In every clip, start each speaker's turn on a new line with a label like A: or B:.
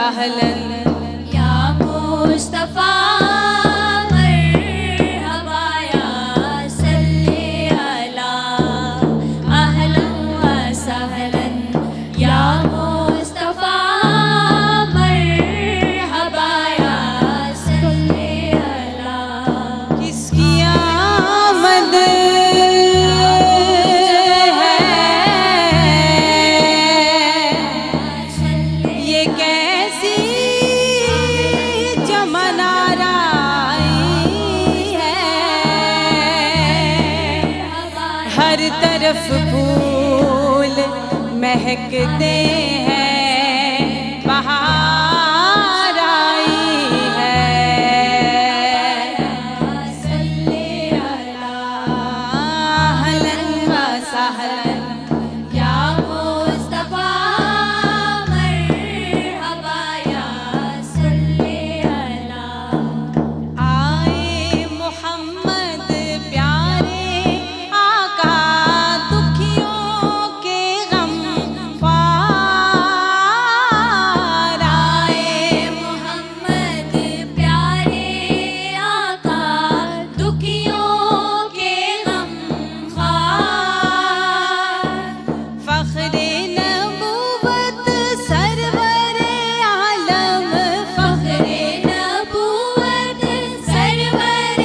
A: सहलन
B: या मुस्तफा मरहबा या सल्ली अला अहलन व सहलन या मुस्तफा मरहबा या सल्ली अला।
A: किसकी आमद हर तरफ फूल महकते हैं, बहार आई है।
B: सल्ली अला
A: अहलन व सहलन
B: या मुस्तफा मरहबा या सल्ली अला।
A: आए मोहम्मद प्यारे आका, दुखियों के गम फार।
B: आए मोहम्मद प्यारे आका, दुखियों के गम खार।
A: फख्रे नबूवत सरवर आलम,
B: फख्रे नबूवत सरवर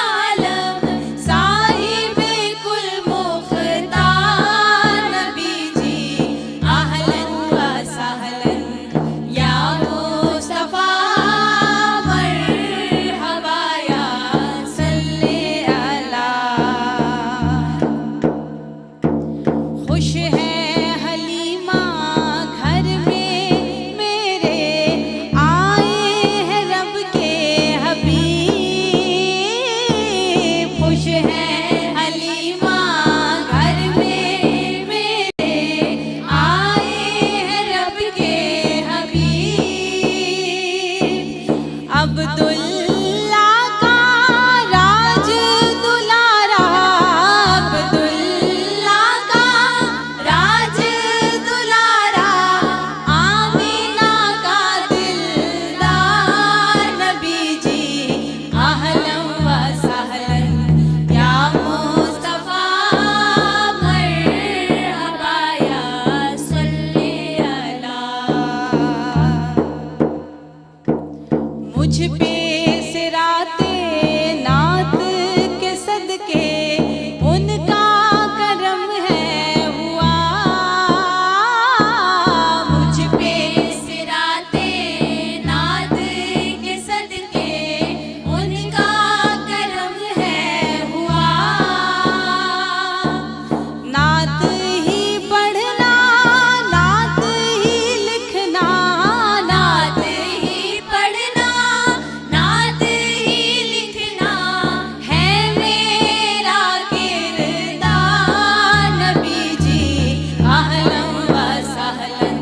B: आलम, साहिबे कुल मुख्तार नबी जी। अहलन व सहलन या मुस्तफा मरहबा या सल्ली अला।
A: खुश है हलीमा घर में मेरे, आए हैं रब के हबीब। खुश है
B: हलीमा घर में मेरे, आए हैं रब के हबीब।
A: अब्दुल्ला का राज दुलारा,
B: अब्दुल्ला का राज दुलारा, आमीना का दिलदार नबी जी। अहलन व सहलन या मुस्तफा मरहबा या सल्ली अला।
A: मुझ पे सिराते नात के सदके उनका करम है हुआ।
B: मुझ पे सिराते नात के सदके उनका करम है हुआ।
A: नात ही पढ़ना, नात ही लिखना,
B: नात ही पढ़ना, नात ही लिखना है मेरा किरदार नबी जी। अहलन व सहलन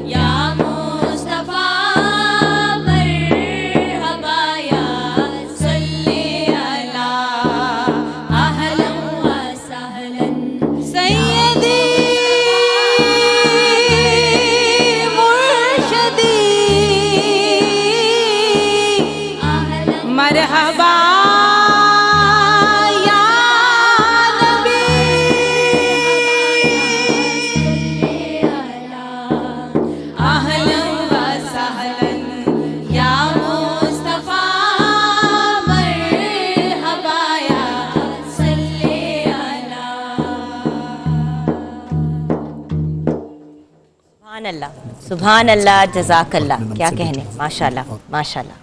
B: या मुस्तफा मरहबा या सल्ली अला। अहलन व सहलन
A: सैयदी मुर्शदी
B: अहलन
A: मरहबा या नबी। अहलन व सहलन
B: या मुस्तफा मरहबा या सल्ली अला।
C: सुभान अल्लाह, जज़ाकल्लाह। क्या कहने, माशाल्लाह माशाल्लाह।